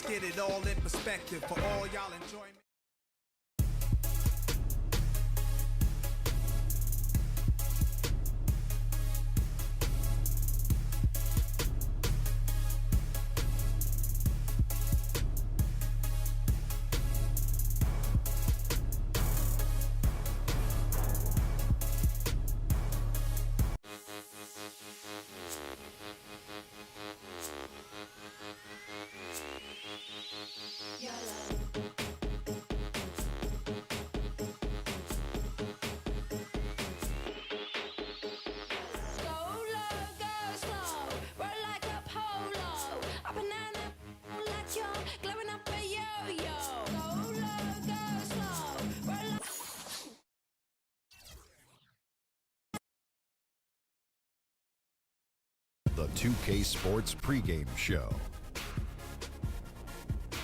Let's get it all in perspective for all y'all enjoyment. The 2K Sports pregame show.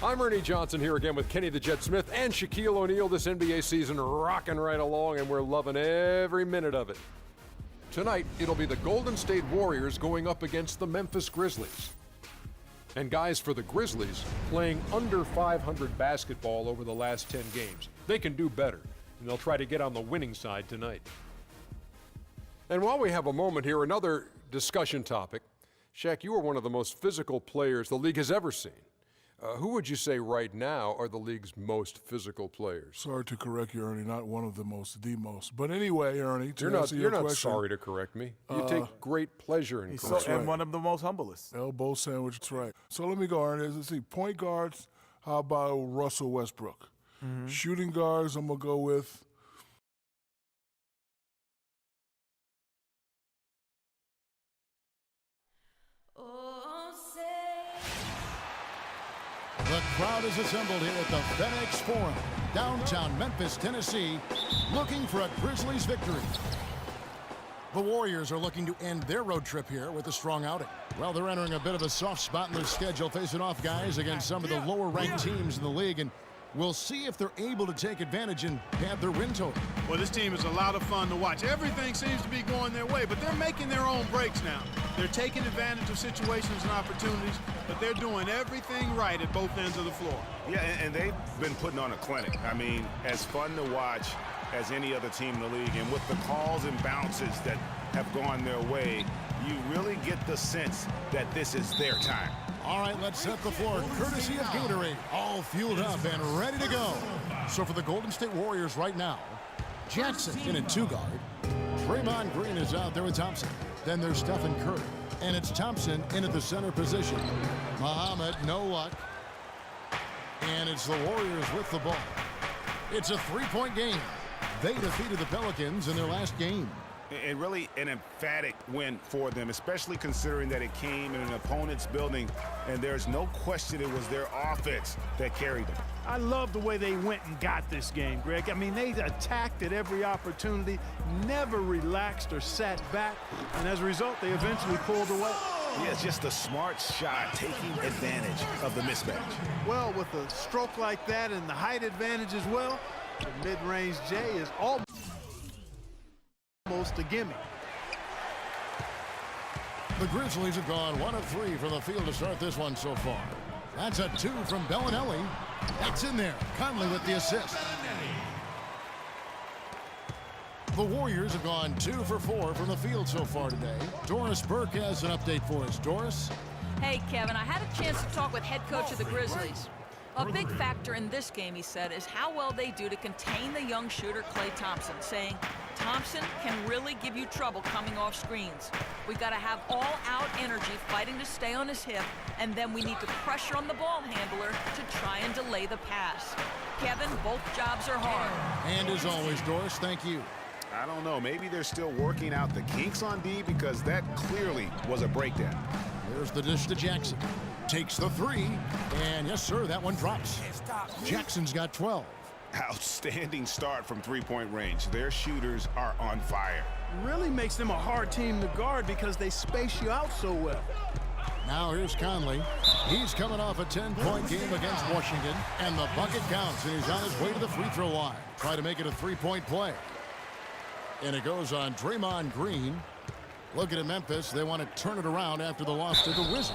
I'm Ernie Johnson here again with Kenny the Jet Smith and Shaquille O'Neal. This NBA season rocking right along, and we're loving every minute of it. Tonight, it'll be the Golden State Warriors going up against the Memphis Grizzlies. And guys, for the Grizzlies, playing under 500 basketball over the last 10 games. They can do better, and they'll try to get on the winning side tonight. And while we have a moment here, another discussion topic. Shaq, you are one of the most physical players the league has ever seen. Who would you say right now are the league's most physical players? Sorry to correct you, Ernie. Not one of the most, the most. But anyway, Ernie, you're not sorry to correct me. You take great pleasure in correcting. And one of the most humblest. Elbow sandwich, that's right. So let me go, Ernie. Let's see, point guards, how about Russell Westbrook? Shooting guards, I'm going to go with The crowd is assembled here at the FedEx Forum, downtown Memphis, Tennessee, looking for a Grizzlies victory. The Warriors are looking to end their road trip here with a strong outing. Well, they're entering a bit of a soft spot in their schedule, facing off guys against some of the lower-ranked teams in the league, and we'll see if they're able to take advantage and pad their win total. Well, this team is a lot of fun to watch. Everything seems to be going their way, but they're making their own breaks now. They're taking advantage of situations and opportunities, but they're doing everything right at both ends of the floor. Yeah, and they've been putting on a clinic. I mean, as fun to watch as any other team in the league. And with the calls and bounces that have gone their way, you really get the sense that this is their time. All right, let's set the floor, courtesy of Gatorade, all fueled up and ready to go. So for the Golden State Warriors right now, Jackson in at 2-guard. Draymond Green is out there with Thompson. Then there's Stephen Curry, and it's Thompson in at the center position. Muhammad, no luck. And it's the Warriors with the ball. It's a three-point game. They defeated the Pelicans in their last game. And really an emphatic win for them, especially considering that it came in an opponent's building, and there's no question it was their offense that carried them. I love the way they went and got this game, Greg. I mean, they attacked at every opportunity, never relaxed or sat back, and as a result, they eventually pulled away. Yeah, it's just a smart shot, taking advantage of the mismatch. Well, with a stroke like that and the height advantage as well, the mid-range J is almost a gimme. The Grizzlies have gone 1 of 3 from the field to start this one so far. That's a 2 from Bellinelli. That's in there. Conley with the assist. The Warriors have gone 2 for 4 from the field so far today. Doris Burke has an update for us. Doris? Hey, Kevin, I had a chance to talk with head coach of the Grizzlies. A big factor in this game, he said, is how well they do to contain the young shooter Klay Thompson, saying Thompson can really give you trouble coming off screens. We got to have all-out energy fighting to stay on his hip, and then we need to pressure on the ball handler to try and delay the pass. Kevin, both jobs are hard. And as always, Doris, thank you. I don't know. Maybe they're still working out the kinks on D, because that clearly was a breakdown. Here's the dish to Jackson. Takes the 3, and yes, sir, that one drops. Jackson's got 12. Outstanding start from three-point range. Their shooters are on fire. Really makes them a hard team to guard because they space you out so well. Now here's Conley. He's coming off a 10-point game against Washington, and the bucket counts, and he's on his way to the free throw line. Try to make it a three-point play. And it goes on Draymond Green. Looking at Memphis, they want to turn it around after the loss to the Wizards.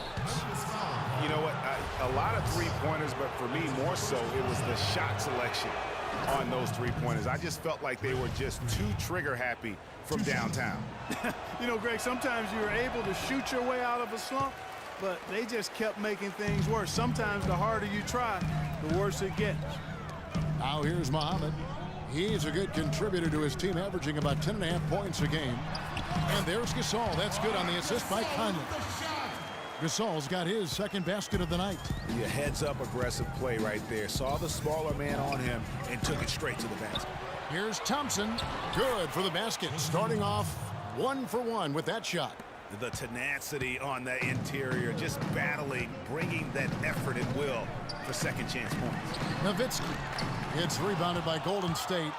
You know what? A lot of three-pointers, but for me, more so, it was the shot selection on those three-pointers. I just felt like they were just too trigger-happy from downtown. You know, Greg, sometimes you're able to shoot your way out of a slump, but they just kept making things worse. Sometimes the harder you try, the worse it gets. Now here's Muhammad. He's a good contributor to his team, averaging about 10.5 points a game. And there's Gasol. That's good on the assist by Conley. Gasol's got his second basket of the night. Your heads-up aggressive play right there. Saw the smaller man on him and took it straight to the basket. Here's Thompson. Good for the basket. Starting off 1 for 1 with that shot. The tenacity on the interior, just battling, bringing that effort and will for second chance points. Nowitzki. It's rebounded by Golden State.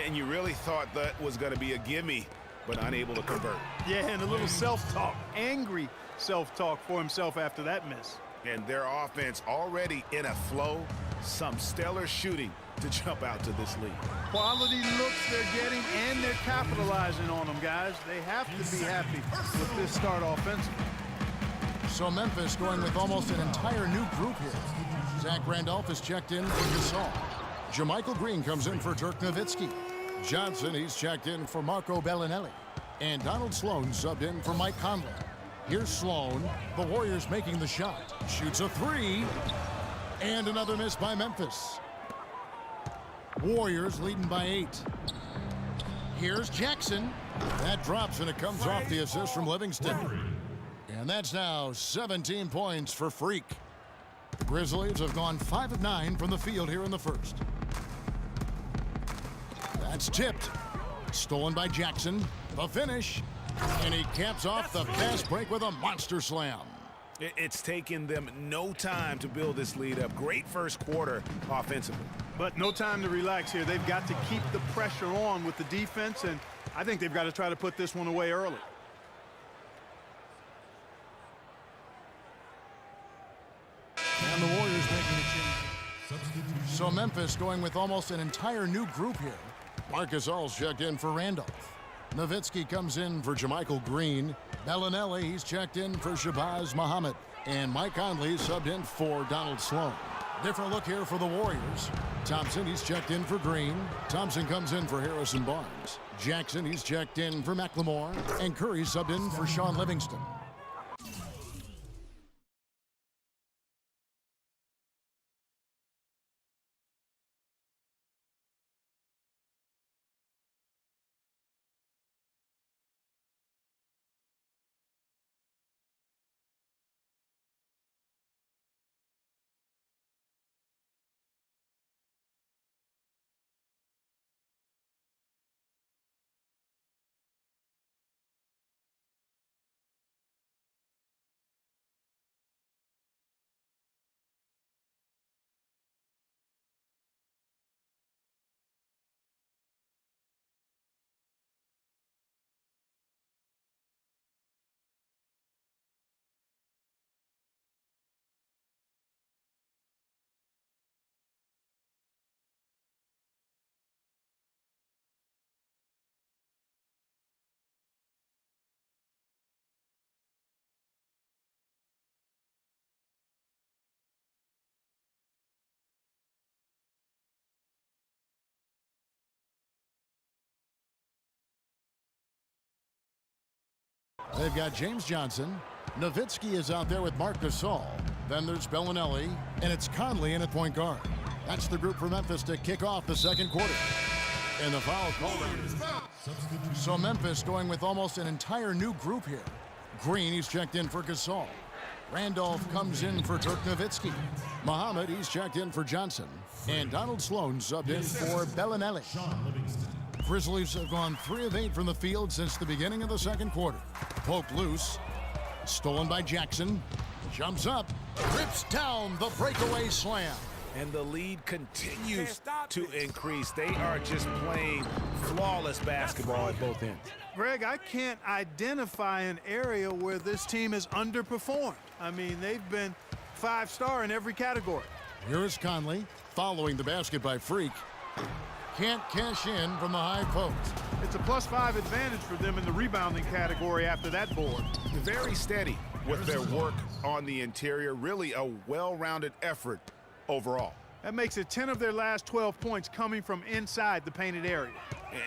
And you really thought that was going to be a gimme, but unable to convert. Yeah, and a little self-talk, angry self-talk for himself after that miss. And their offense already in a flow, some stellar shooting to jump out to this lead. Quality looks they're getting, and they're capitalizing on them, guys. They have to be happy with this start offensively. So Memphis going with almost an entire new group here. Zach Randolph is checked in for Gasol. JaMychal Green comes in for Dirk Nowitzki. Johnson, he's checked in for Marco Bellinelli. And Donald Sloan subbed in for Mike Conley. Here's Sloan. The Warriors making the shot. Shoots a three. And another miss by Memphis. Warriors leading by 8. Here's Jackson. That drops, and it comes off the assist from Livingston. And that's now 17 points for Freak. The Grizzlies have gone 5 of 9 from the field here in the first. That's tipped. Stolen by Jackson. The finish. And he caps off the fast break with a monster slam. It's taken them no time to build this lead up. Great first quarter offensively. But no time to relax here. They've got to keep the pressure on with the defense, and I think they've got to try to put this one away early. And the Warriors making a change. So Memphis going with almost an entire new group here. Marc Gasol's checked in for Randolph. Nowitzki comes in for JaMychal Green. Bellinelli, he's checked in for Shabazz Muhammad. And Mike Conley subbed in for Donald Sloan. Different look here for the Warriors. Thompson, he's checked in for Green. Thompson comes in for Harrison Barnes. Jackson, he's checked in for McLemore. And Curry subbed in for Sean Livingston. They've got James Johnson. Nowitzki is out there with Marc Gasol. Then there's Bellinelli, and it's Conley in at point guard. That's the group for Memphis to kick off the second quarter. And the foul called. So Memphis going with almost an entire new group here. Green, he's checked in for Gasol. Randolph comes in for Dirk Nowitzki. Muhammad, he's checked in for Johnson. And Donald Sloan subbed in for Bellinelli. Grizzlies have gone 3 of 8 from the field since the beginning of the second quarter. Poked loose. Stolen by Jackson. Jumps up. Rips down the breakaway slam. And the lead continues to increase. They are just playing flawless basketball at both ends. Greg, I can't identify an area where this team has underperformed. I mean, they've been 5-star in every category. Here is Conley following the basket by Freak. Can't cash in from the high post. It's a +5 advantage for them in the rebounding category after that board. Very steady. with their work on the interior. Really a well-rounded effort overall. That makes it 10 of their last 12 points coming from inside the painted area.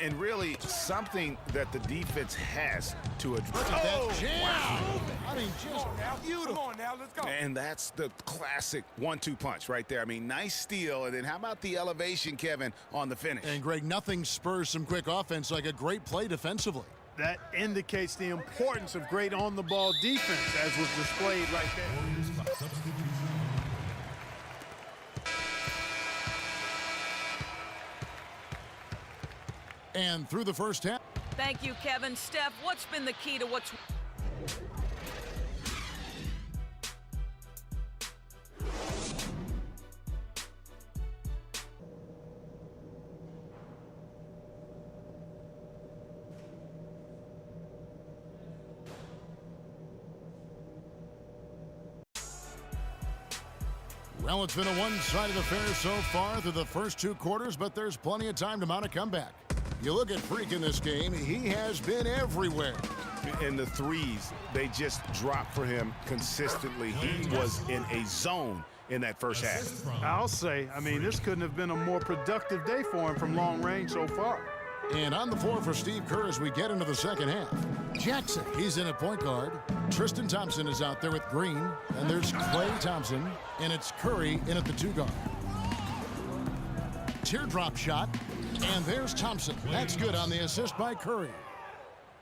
And really something that the defense has to address. Look at that jam. Wow. I mean, just beautiful. Come on now, let's go. And that's the classic 1-2 punch right there. I mean, nice steal. And then how about the elevation, Kevin, on the finish? And, Greg, nothing spurs some quick offense like a great play defensively. That indicates the importance of great on-the-ball defense, as was displayed right there. And through the first half. Thank you, Kevin. Steph, what's been the key to what's... Well, it's been a one-sided affair so far through the first 2 quarters, but there's plenty of time to mount a comeback. You look at Freak in this game, he has been everywhere. And the threes, they just drop for him consistently. He was in a zone in that first half. I'll say, I mean, this couldn't have been a more productive day for him from long range so far. And on the floor for Steve Kerr as we get into the second half. Jackson, he's in at point guard. Tristan Thompson is out there with Green. And there's Klay Thompson. And it's Curry in at the 2 guard. Teardrop shot. And there's Thompson. That's good on the assist by Curry.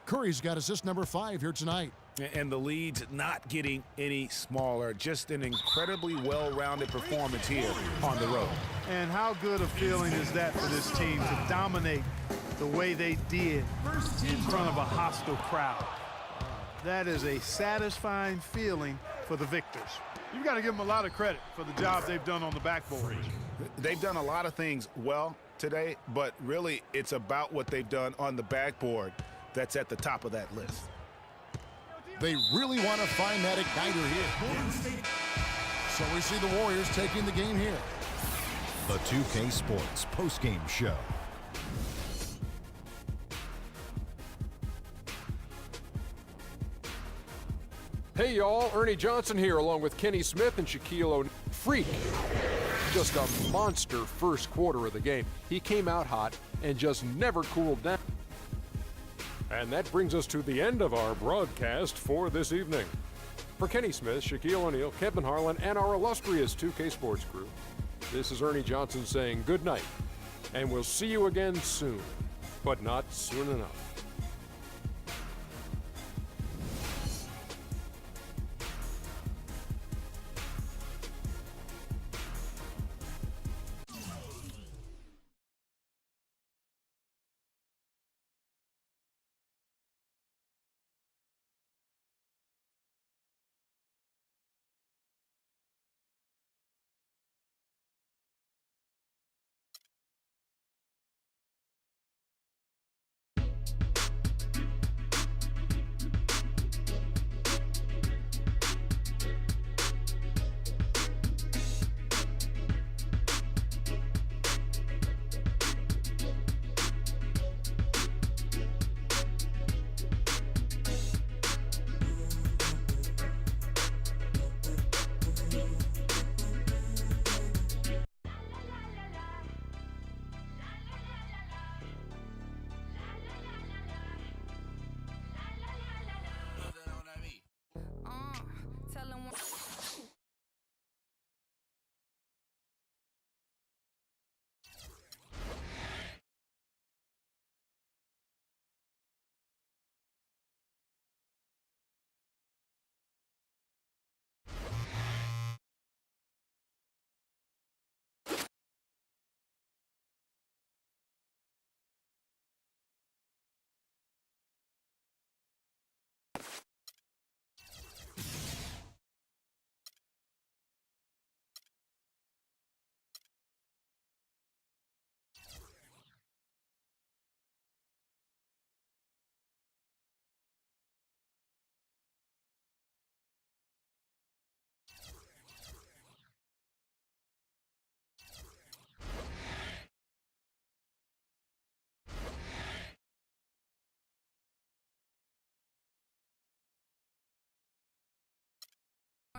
Curry's got assist number 5 here tonight. And the lead's not getting any smaller. Just an incredibly well-rounded performance here on the road. And how good a feeling is that for this team to dominate the way they did in front of a hostile crowd? That is a satisfying feeling for the victors. You've got to give them a lot of credit for the job they've done on the backboard. They've done a lot of things well today, but really it's about what they've done on the backboard that's at the top of that list. They really want to find that igniter here. So we see the Warriors taking the game here. The 2K Sports postgame show. Hey y'all, Ernie Johnson here along with Kenny Smith and Shaquille O'Neal. Freak. Just a monster first quarter of the game. He came out hot and just never cooled down. And that brings us to the end of our broadcast for this evening. For Kenny Smith, Shaquille O'Neal, Kevin Harlan, and our illustrious 2K Sports crew, this is Ernie Johnson saying good night. And we'll see you again soon, but not soon enough.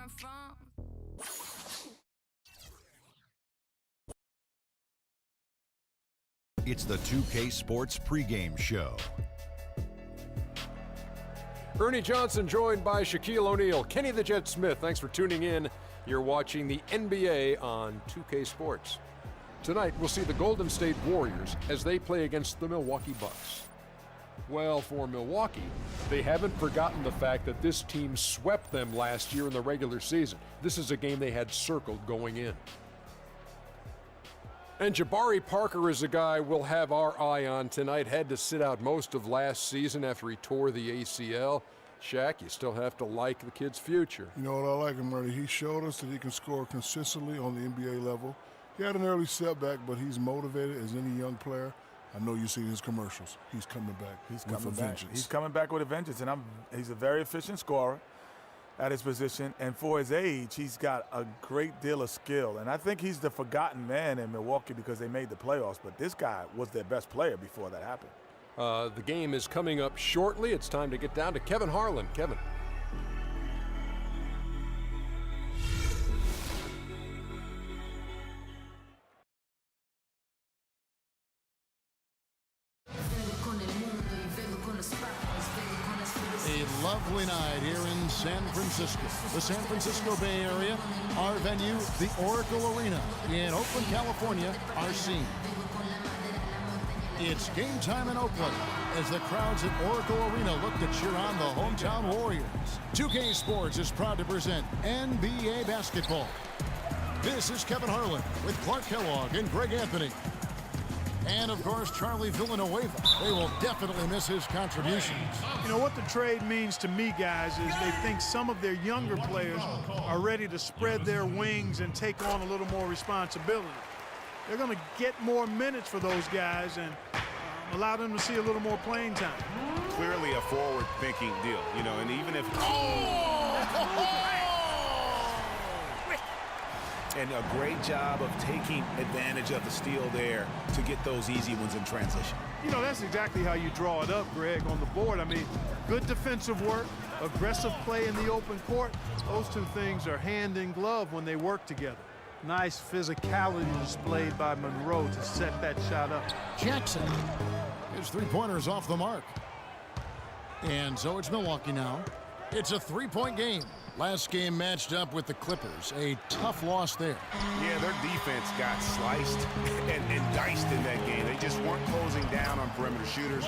coming from. It's the 2K Sports pregame show. Ernie Johnson joined by Shaquille O'Neal, Kenny the Jet Smith. Thanks for tuning in. You're watching the NBA on 2K Sports. Tonight, we'll see the Golden State Warriors as they play against the Milwaukee Bucks. Well, for Milwaukee, they haven't forgotten the fact that this team swept them last year in the regular season. This is a game they had circled going in. And Jabari Parker is a guy we'll have our eye on tonight. Had to sit out most of last season after he tore the ACL. Shaq, you still have to like the kid's future. You know what I like him, Marty? He showed us that he can score consistently on the NBA level. He had an early setback, but he's motivated as any young player. I know you see his commercials. He's coming back. He's coming back. He's coming back with a vengeance, and he's a very efficient scorer at his position, and for his age, he's got a great deal of skill. And I think he's the forgotten man in Milwaukee because they made the playoffs, but this guy was their best player before that happened. The game is coming up shortly. It's time to get down to Kevin Harlan. Kevin. A lovely night here in San Francisco. The San Francisco Bay Area, our venue, the Oracle Arena in Oakland, California, our scene. It's game time in Oakland as the crowds at Oracle Arena look to cheer on the hometown Warriors. 2K Sports is proud to present NBA basketball. This is Kevin Harlan with Clark Kellogg and Greg Anthony. And, of course, Charlie Villanueva. They will definitely miss his contributions. You know, what the trade means to me, guys, is they think some of their younger players are ready to spread their wings and take on a little more responsibility. They're going to get more minutes for those guys and allow them to see a little more playing time. Clearly a forward-thinking deal, you know, and even if... And a great job of taking advantage of the steal there to get those easy ones in transition. You know, that's exactly how you draw it up, Greg, on the board. I mean, good defensive work, aggressive play in the open court. Those two things are hand in glove when they work together. Nice physicality displayed by Monroe to set that shot up. Jackson, his three-pointers off the mark. And so it's Milwaukee now. It's a three-point game. Last game matched up with the Clippers. A tough loss there. Yeah, their defense got sliced and diced in that game. They just weren't closing down on perimeter shooters,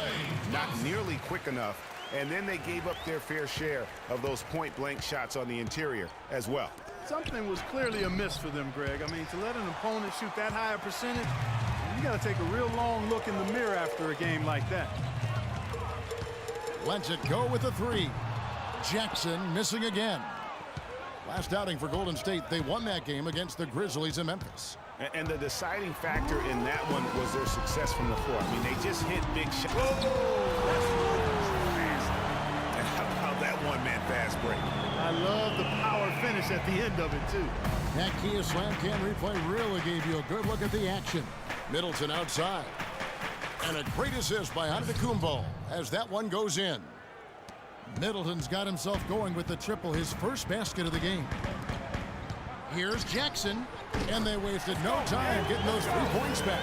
not nearly quick enough. And then they gave up their fair share of those point-blank shots on the interior as well. Something was clearly amiss for them, Greg. I mean, to let an opponent shoot that high a percentage, you got to take a real long look in the mirror after a game like that. Lets it go with a three. Jackson missing again. Last outing for Golden State, they won that game against the Grizzlies in Memphis. And the deciding factor in that one was their success from the floor. I mean, they just hit big shots. And how about that one-man fast break? I love the power finish at the end of it, too. That Kia Slam Cam replay really gave you a good look at the action. Middleton outside. And a great assist by Antetokounmpo as that one goes in. Middleton's got himself going with the triple, his first basket of the game. Here's Jackson, and they wasted no time getting those 3 points back.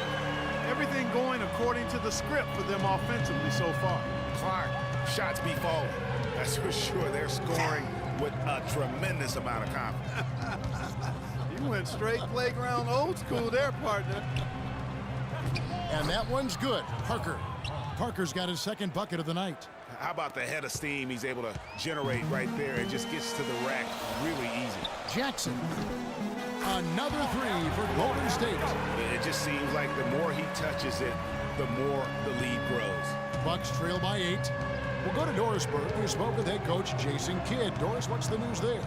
Everything going according to the script for them offensively so far. Clark, shots be falling. That's for sure. They're scoring with a tremendous amount of confidence. You went straight playground old school there, partner. And that one's good. Parker's got his second bucket of the night. How about the head of steam he's able to generate right there? It just gets to the rack really easy. Jackson, another three for Golden State. It just seems like the more he touches it, the more the lead grows. Bucks trail by 8. We'll go to Dorisburg. We spoke with head coach Jason Kidd. Doris, what's the news there?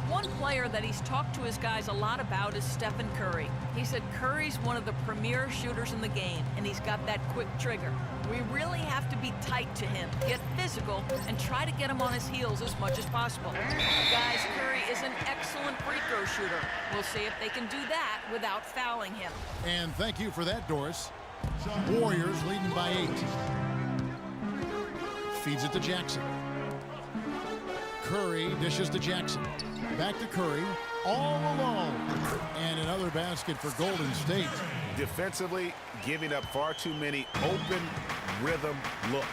One player that he's talked to his guys a lot about is Stephen Curry. He said Curry's one of the premier shooters in the game, and he's got that quick trigger. We really have to be tight to him, get physical, and try to get him on his heels as much as possible. Guys, Curry is an excellent free throw shooter. We'll see if they can do that without fouling him. And thank you for that, Doris. Warriors leading by 8. Feeds it to Jackson. Curry dishes to Jackson. back to Curry, all alone. And another basket for Golden State. Defensively, giving up far too many open rhythm looks.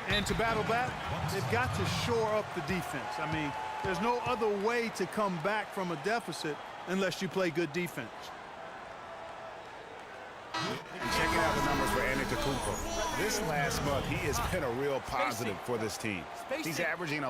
And to battle back, they've got to shore up the defense. I mean, there's no other way to come back from a deficit unless you play good defense. Checking out the numbers for Antetokounmpo. This last month, he has been a real positive for this team. He's averaging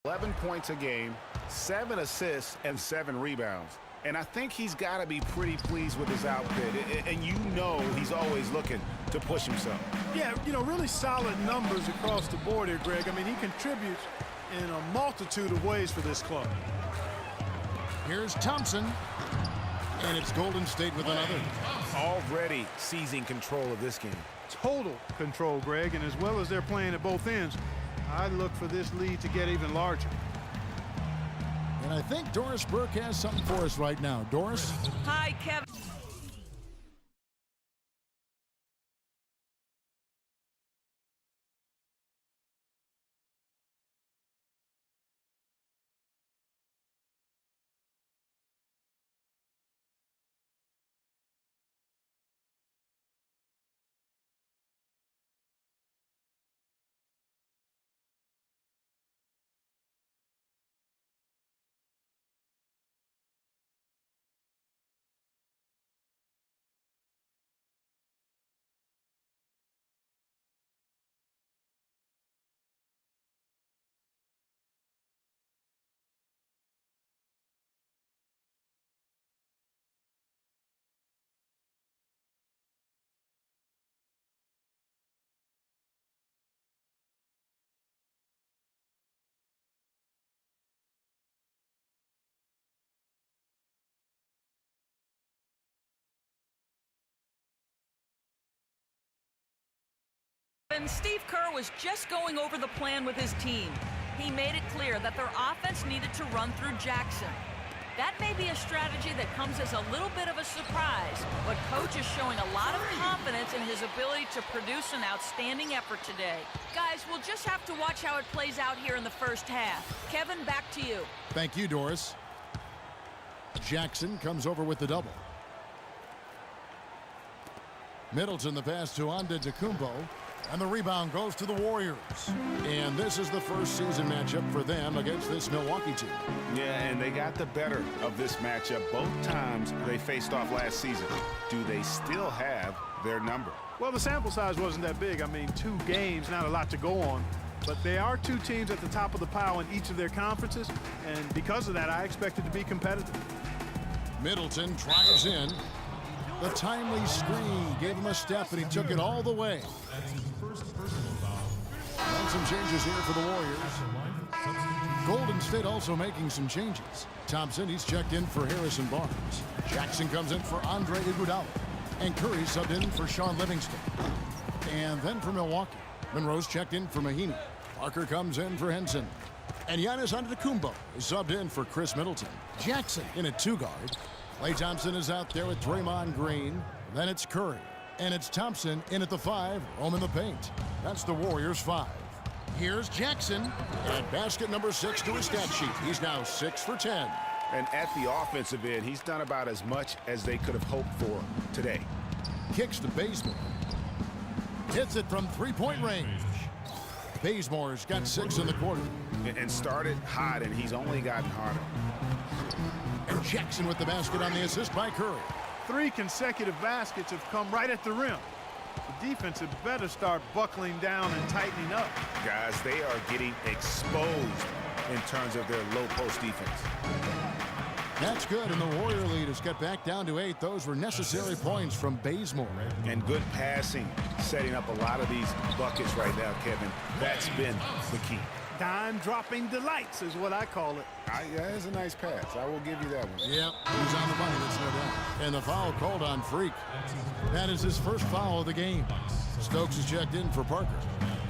11 points a game, 7 assists, and 7 rebounds. And I think he's got to be pretty pleased with his output. And you know he's always looking to push himself. Yeah, you know, really solid numbers across the board here, Greg. I mean, he contributes in a multitude of ways for this club. Here's Thompson. And it's Golden State with another. Already seizing control of this game. Total control, Greg. And as well as they're playing at both ends, I look for this lead to get even larger. And I think Doris Burke has something for us right now. Doris? Hi, Kevin. And Steve Kerr was just going over the plan with his team. He made it clear that their offense needed to run through Jackson. That may be a strategy that comes as a little bit of a surprise, but Coach is showing a lot of confidence in his ability to produce an outstanding effort today. Guys, we'll just have to watch how it plays out here in the first half. Kevin, back to you. Thank you, Doris. Jackson comes over with the double. Middleton the pass to Antetokounmpo. And the rebound goes to the Warriors. And this is the first season matchup for them against this Milwaukee team. Yeah, and they got the better of this matchup both times they faced off last season. Do they still have their number? Well, the sample size wasn't that big. I mean, 2 games, not a lot to go on. But they are 2 teams at the top of the pile in each of their conferences. And because of that, I expect it to be competitive. Middleton drives in. The timely screen gave him a step, and he took it all the way. And some changes here for the Warriors. Golden State also making some changes. Thompson, he's checked in for Harrison Barnes. Jackson comes in for Andre Iguodala. And Curry subbed in for Sean Livingston. And then for Milwaukee, Monroe's checked in for Mahinmi. Parker comes in for Henson. And Giannis Antetokounmpo is subbed in for Chris Middleton. Jackson in at 2-guard. Klay Thompson is out there with Draymond Green. Then it's Curry. And it's Thompson in at the 5, home in the paint. That's the Warriors 5. Here's Jackson. And basket number 6 to his stat sheet. He's now 6 for 10. And at the offensive end, he's done about as much as they could have hoped for today. Kicks to Bazemore. Hits it from 3-point range. Bazemore's got 6 in the quarter. And started hot, and he's only gotten harder. And Jackson with the basket on the assist by Curry. 3 consecutive baskets have come right at the rim. The defense had better start buckling down and tightening up. Guys, they are getting exposed in terms of their low post defense. That's good, and the Warrior lead has got back down to 8. Those were necessary points from Bazemore. And good passing, setting up a lot of these buckets right now, Kevin. That's been the key. Dime-dropping delights is what I call it. Yeah, that's a nice pass. I will give you that one. Yep, he's on the money, that's no doubt. And the foul called on Freak. That is his first foul of the game. Stokes is checked in for Parker.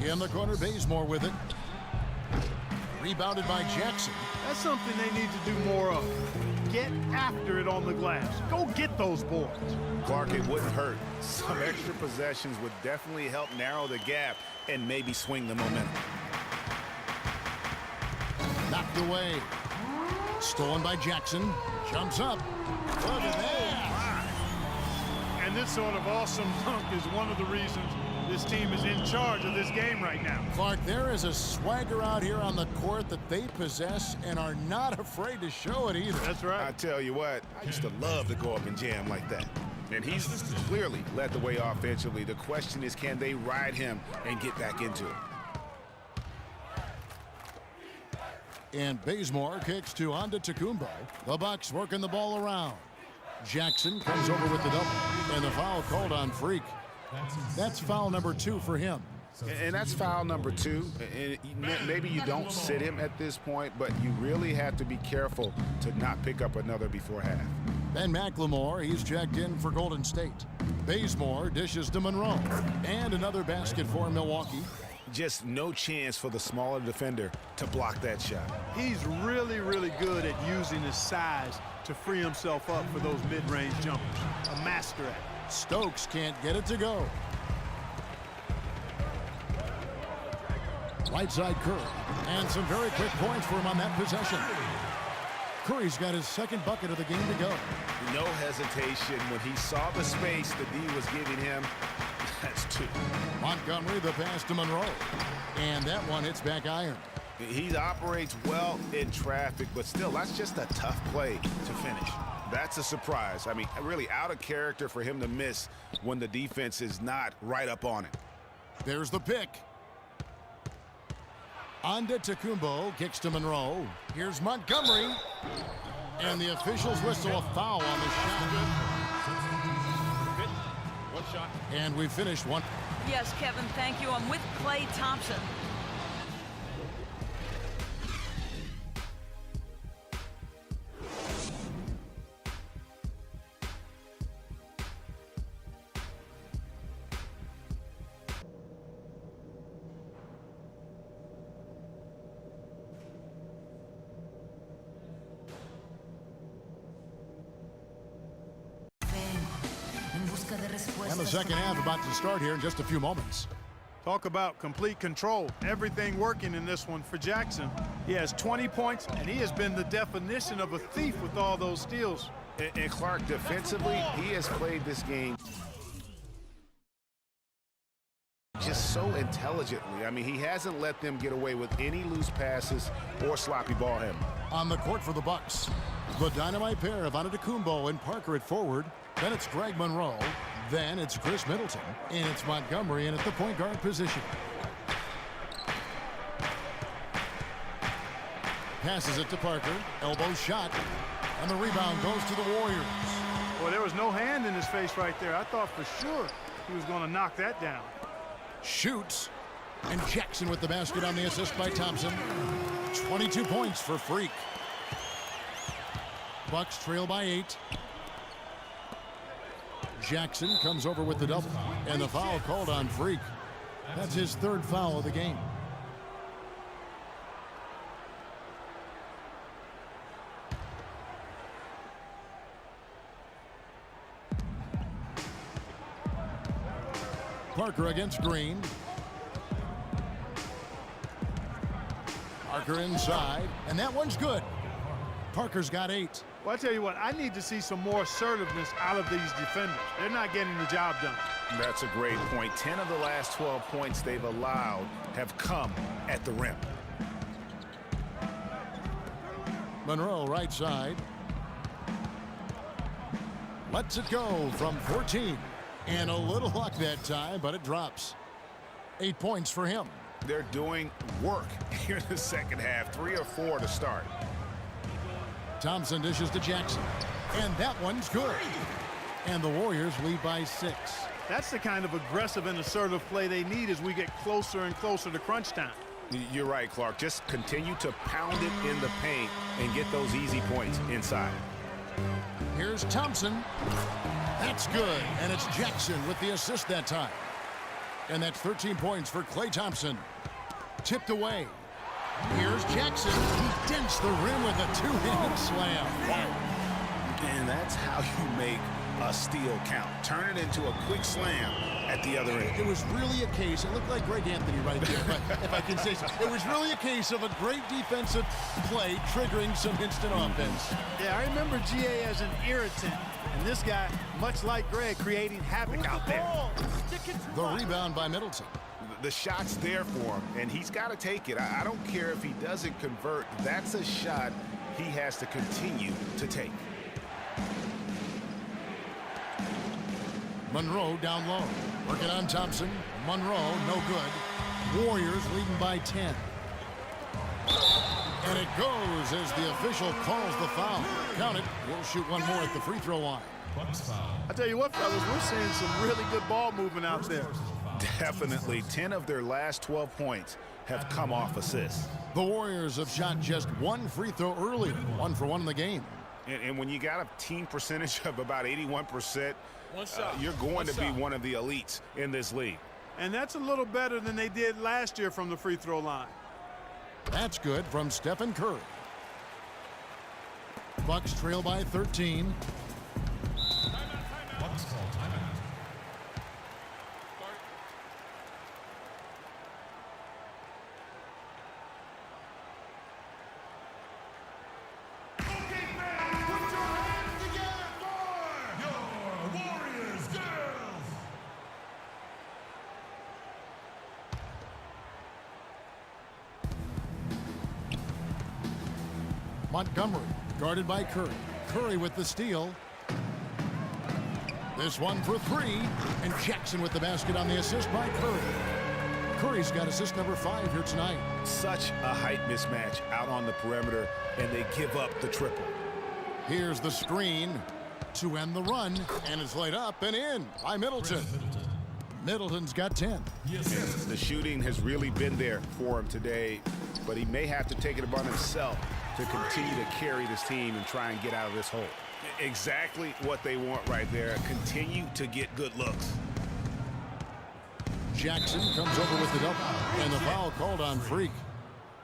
In the corner, Bazemore with it. Rebounded by Jackson. That's something they need to do more of. Get after it on the glass. Go get those boards. Clark, it wouldn't hurt. Some extra possessions would definitely help narrow the gap and maybe swing the momentum. Knocked away. Stolen by Jackson. Jumps up. Look at that. And this sort of awesome dunk is one of the reasons this team is in charge of this game right now. Clark, there is a swagger out here on the court that they possess and are not afraid to show it either. That's right. I tell you what, I used to love to go up and jam like that. And he's clearly led the way offensively. The question is, can they ride him and get back into it? And Bazemore kicks to Antetokounmpo. The Bucks working the ball around. Jackson comes over with the double. And the foul called on Freak. That's foul number 2 for him. And that's foul number 2. And maybe you don't sit him at this point, but you really have to be careful to not pick up another before half. Ben McLemore, he's checked in for Golden State. Bazemore dishes to Monroe. And another basket for Milwaukee. Just no chance for the smaller defender to block that shot. He's really, really good at using his size to free himself up for those mid-range jumpers. A master at it. Stokes can't get it to go. Right side Curry. And some very quick points for him on that possession. Curry's got his second bucket of the game to go. No hesitation when he saw the space the D was giving him. That's 2. Montgomery, the pass to Monroe. And that one hits back iron. He operates well in traffic, but still, that's just a tough play to finish. That's a surprise. I mean, really out of character for him to miss when the defense is not right up on it. There's the pick. Antetokounmpo kicks to Monroe. Here's Montgomery. And the officials whistle a foul on the shot. One shot. And we finished one. Yes, Kevin, thank you. I'm with Klay Thompson. And the second half about to start here in just a few moments. Talk about complete control. Everything working in this one for Jackson. He has 20 points, and he has been the definition of a thief with all those steals. And Clark, defensively, he has played this game just so intelligently. I mean, he hasn't let them get away with any loose passes or sloppy ball handling. On the court for the Bucks, the dynamite pair of Antetokounmpo and Parker at forward. Then it's Greg Monroe. Then it's Chris Middleton. And it's Montgomery in at the point guard position. Passes it to Parker. Elbow shot. And the rebound goes to the Warriors. Well, there was no hand in his face right there. I thought for sure he was going to knock that down. Shoots. And Jackson with the basket on the assist by Thompson. 22 points for Freak. Bucks trail by 8. Jackson comes over with the double. And the foul called on Freak. That's his third foul of the game. Parker against Green. Parker inside. And that one's good. Parker's got 8. Well, I tell you what, I need to see some more assertiveness out of these defenders. They're not getting the job done. That's a great point. 10 of the last 12 points they've allowed have come at the rim. Monroe right side. Lets it go from 14. And a little luck that time, but it drops. 8 points for him. They're doing work here in the second half. 3 or 4 to start. Thompson dishes to Jackson. And that one's good. And the Warriors lead by 6. That's the kind of aggressive and assertive play they need as we get closer and closer to crunch time. You're right, Clark. Just continue to pound it in the paint and get those easy points inside. Here's Thompson. That's good. And it's Jackson with the assist that time. And that's 13 points for Klay Thompson. Tipped away. Here's Jackson. He dents the rim with a two-handed slam. And that's how you make a steal count. Turn it into a quick slam at the other end. It was really a case, it looked like Greg Anthony right there, but if I can say so, it was really a case of a great defensive play triggering some instant offense. Yeah, I remember GA as an irritant, and this guy, much like Greg, creating havoc out there. The rebound by Middleton. The shot's there for him, and he's got to take it. I don't care if he doesn't convert. That's a shot he has to continue to take. Monroe down low. Working on Thompson. Monroe, no good. Warriors leading by 10. And it goes as the official calls the foul. Count it. We'll shoot one more at the free throw line. I tell you what, fellas, we're seeing some really good ball movement out there. Definitely. 10 of their last 12 points have come off assists. The Warriors have shot just one free throw earlier. 1 for 1 in the game. And when you got a team percentage of about 81%, you're going to be one of the elites in this league. And that's a little better than they did last year from the free throw line. That's good from Stephen Curry. Bucks trail by 13. Bucks call timeout. Montgomery guarded by Curry. Curry with the steal. This one for three. And Jackson with the basket on the assist by Curry. Curry's got assist number 5 here tonight. Such a height mismatch out on the perimeter, and they give up the triple. Here's the screen to end the run, and it's laid up and in by Middleton. Middleton's got 10. Yes. The shooting has really been there for him today, but he may have to take it upon himself to continue to carry this team and try and get out of this hole. Exactly what they want right there. Continue to get good looks. Jackson comes over with the double, and the foul called on Freak.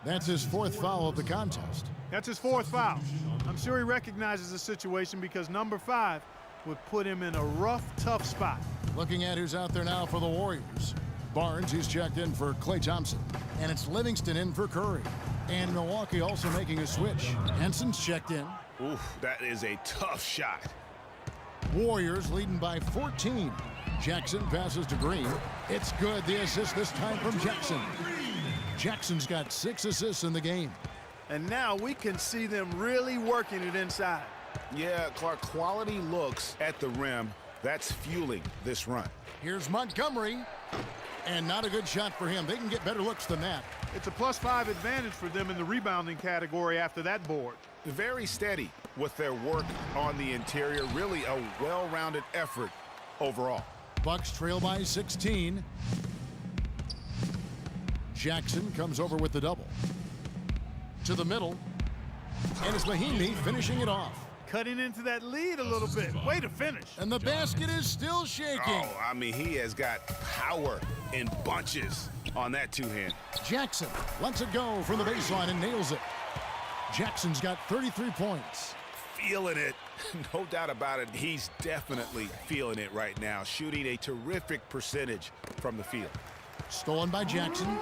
That's his 4th foul of the contest. That's his 4th foul. I'm sure he recognizes the situation because number 5 would put him in a rough, tough spot. Looking at who's out there now for the Warriors. Barnes, he's checked in for Klay Thompson. And it's Livingston in for Curry. And Milwaukee also making a switch. Henson's checked in. Oof, that is a tough shot. Warriors leading by 14. Jackson passes to Green. It's good. The assist this time from Jackson. Jackson's got 6 assists in the game. And now we can see them really working it inside. Yeah, Clark, quality looks at the rim. That's fueling this run. Here's Montgomery. And not a good shot for him. They can get better looks than that. It's a +5 advantage for them in the rebounding category after that board. Very steady with their work on the interior. Really a well-rounded effort overall. Bucks trail by 16. Jackson comes over with the double. To the middle. And it's Mahinmi finishing it off. Cutting into that lead a little bit. Way to finish. And the basket is still shaking. Oh, I mean, he has got power in bunches on that two-hand. Jackson lets it go from the baseline and nails it. Jackson's got 33 points. Feeling it. No doubt about it. He's definitely feeling it right now. Shooting a terrific percentage from the field. Stolen by Jackson.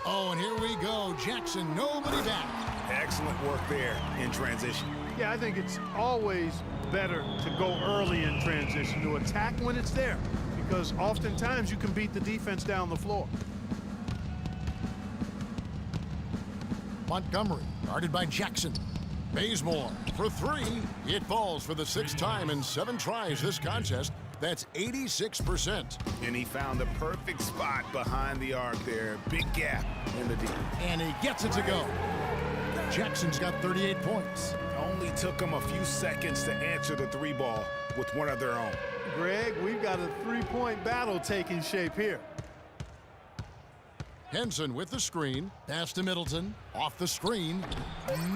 Oh, and here we go. Jackson, nobody back. Excellent work there in transition. Yeah, I think it's always better to go early in transition, to attack when it's there, because oftentimes you can beat the defense down the floor. Montgomery, guarded by Jackson. Bazemore for 3. It falls for the 6th time in 7 tries this contest. That's 86%. And he found the perfect spot behind the arc there. Big gap in the D. And he gets it to go. Jackson's got 38 points. Only took him a few seconds to answer the 3 ball with one of their own. Greg, we've got a 3-point battle taking shape here. Henson with the screen. Pass to Middleton. Off the screen.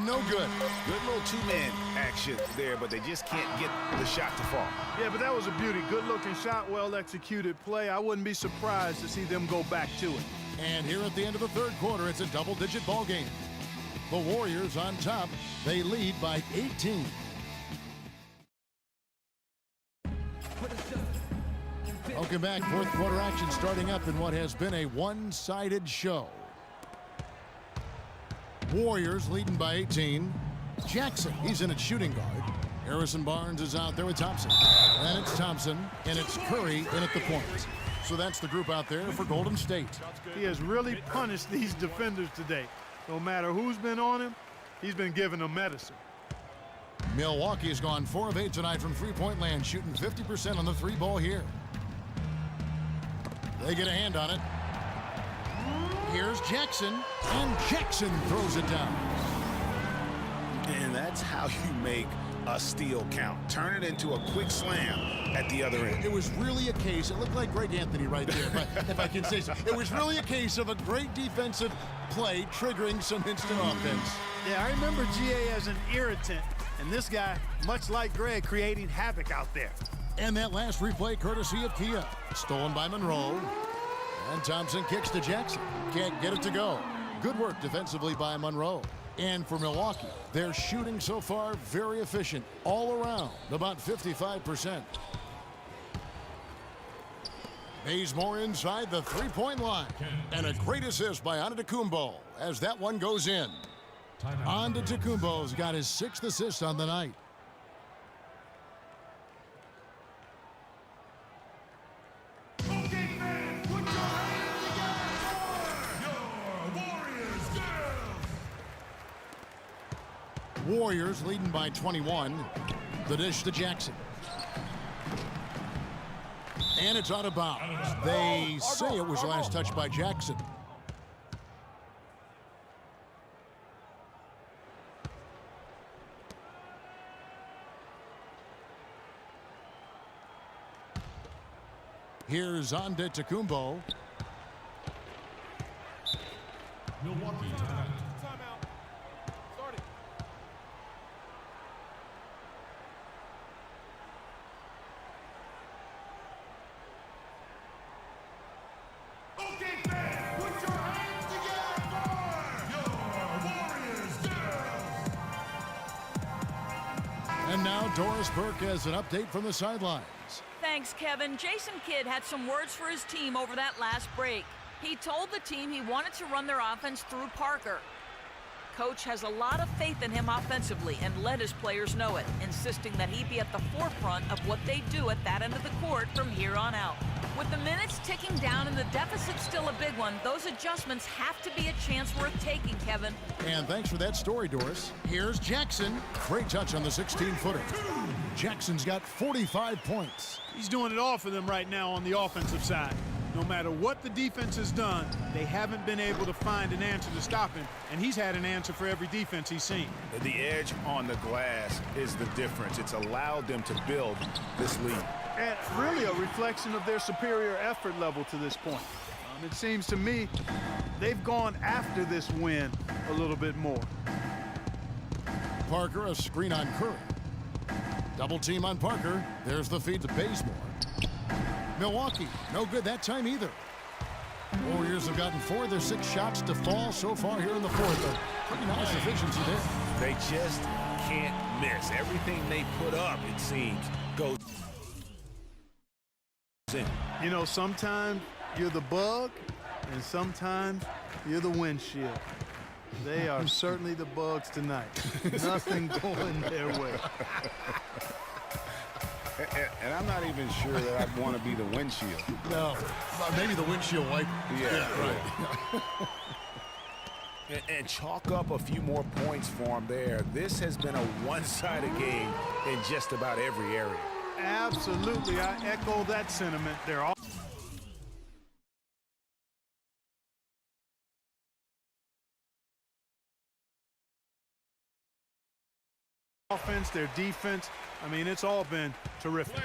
No good. Good little 2-man action there, but they just can't get the shot to fall. Yeah, but that was a beauty. Good-looking shot, well-executed play. I wouldn't be surprised to see them go back to it. And here at the end of the third quarter, it's a double-digit ball game. The Warriors on top. They lead by 18. Welcome back. Fourth quarter action starting up in what has been a one-sided show. Warriors leading by 18. Jackson, he's in at shooting guard. Harrison Barnes is out there with Thompson. And it's Thompson, and it's Curry in at the point. So that's the group out there for Golden State. He has really punished these defenders today. No matter who's been on him, he's been giving them medicine. Milwaukee has gone 4 of 8 tonight from three-point land, shooting 50% on the three ball here. They get a hand on it. Here's Jackson, and Jackson throws it down. And that's how you make a steal count. Turn it into a quick slam at the other end. It was really a case, it looked like Greg Anthony right there, if I can say so. It was really a case of a great defensive play triggering some instant offense. Yeah, I remember GA as an irritant, and this guy, much like Greg, creating havoc out there. And that last replay courtesy of Kia. Stolen by Monroe. And Thompson kicks to Jackson. Can't get it to go. Good work defensively by Monroe. And for Milwaukee, their shooting so far very efficient all around, about 55%. Bazemore inside the three-point line. And a great assist by Antetokounmpo as that one goes in. Antetokounmpo's got his 6th assist on the night. Warriors leading by 21. The dish to Jackson. And it's out of bounds. They say it was last touched by Jackson. Here's Antetokounmpo. Milwaukee timeout. And now Doris Burke has an update from the sidelines. Thanks, Kevin. Jason Kidd had some words for his team over that last break. He told the team he wanted to run their offense through Parker. Coach has a lot of faith in him offensively and let his players know it, insisting that he be at the forefront of what they do at that end of the court from here on out. With the minutes ticking down and the deficit still a big one, those adjustments have to be a chance worth taking, Kevin. And thanks for that story, Doris. Here's Jackson. Great touch on the 16-footer. Jackson's got 45 points. He's doing it all for them right now on the offensive side. No matter what the defense has done, they haven't been able to find an answer to stop him, and he's had an answer for every defense he's seen. The edge on the glass is the difference. It's allowed them to build this lead. And really a reflection of their superior effort level to this point. It seems to me they've gone after this win a little bit more. Parker, a screen on Curry. Double team on Parker. There's the feed to Bazemore. Milwaukee, no good that time either. Warriors have gotten 4 of their 6 shots to fall so far here in the fourth. A pretty nice efficiency there. They just can't miss. Everything they put up, it seems, goes in. You know, sometimes you're the bug, and sometimes you're the windshield. They are certainly the bugs tonight. Nothing going their way. And I'm not even sure that I'd want to be the windshield. No, maybe the windshield wiper. Yeah, right. and chalk up a few more points for them there. This has been a one-sided game in just about every area. Absolutely, I echo that sentiment. They're all offense, their defense. I mean, it's all been terrific.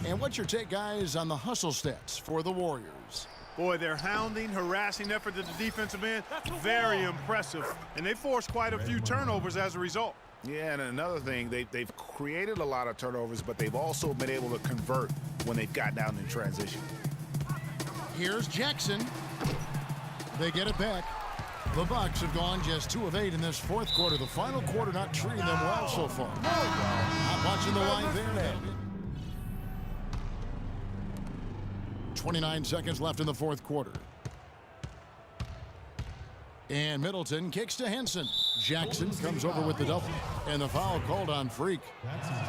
And what's your take, guys, on the hustle stats for the Warriors? Boy, their hounding, harassing effort at the defensive end, very impressive. And they forced quite a few turnovers as a result. Yeah, and another thing, they've created a lot of turnovers, but they've also been able to convert when they've got down in transition. Here's Jackson. They get it back. The Bucks have gone just 2 of 8 in this fourth quarter. The final quarter not treating them well so far. Not watching the line there. 29 seconds left in the fourth quarter. And Middleton kicks to Henson. Jackson comes over with the double. And the foul called on Freak.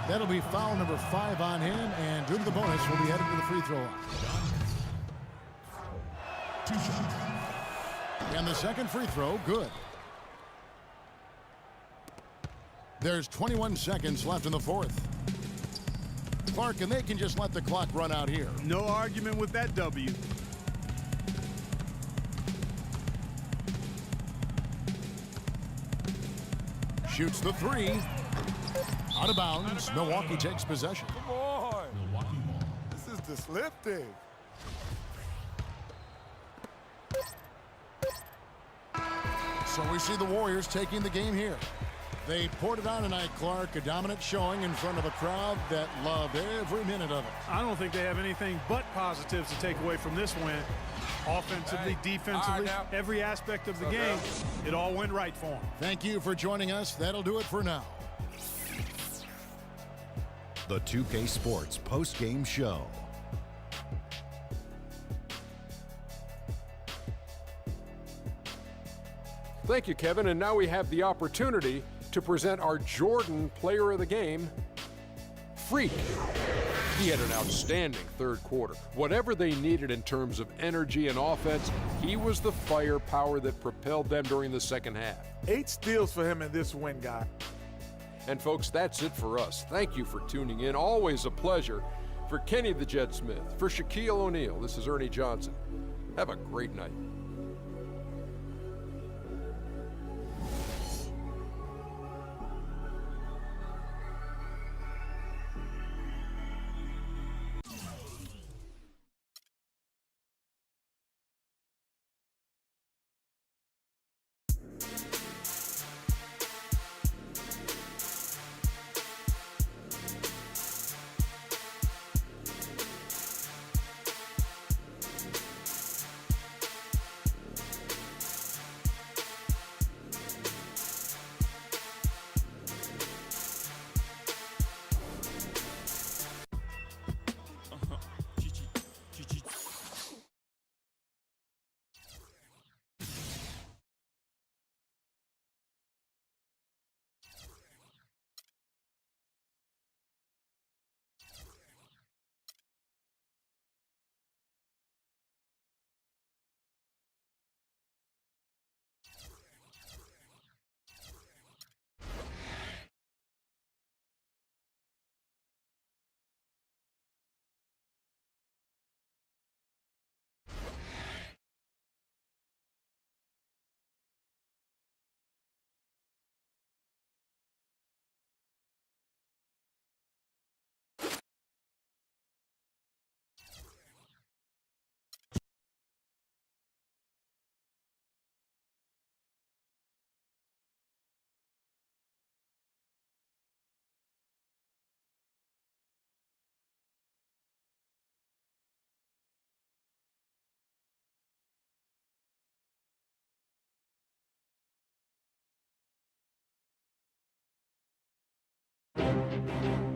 That'll be foul number 5 on him. And due to the bonus, will be headed to the free throw line. 2 shots. And the second free throw, good. There's 21 seconds left in the fourth. Clark, and they can just let the clock run out here. No argument with that W. Shoots the 3. Out of bounds. Milwaukee takes possession. Come on. Milwaukee ball. This is disruptive. So we see the Warriors taking the game here. They poured it on tonight, Clark. A dominant showing in front of a crowd that loved every minute of it. I don't think they have anything but positives to take away from this win. Offensively, defensively, every aspect of the game, it all went right for them. Thank you for joining us. That'll do it for now. The 2K Sports post-game show. Thank you, Kevin. And now we have the opportunity to present our Jordan Player of the Game, Freak. He had an outstanding third quarter. Whatever they needed in terms of energy and offense, he was the firepower that propelled them during the second half. 8 steals for him in this win, guy. And folks, that's it for us. Thank you for tuning in. Always a pleasure. For Kenny the Jet Smith, for Shaquille O'Neal, this is Ernie Johnson. Have a great night. Thank you.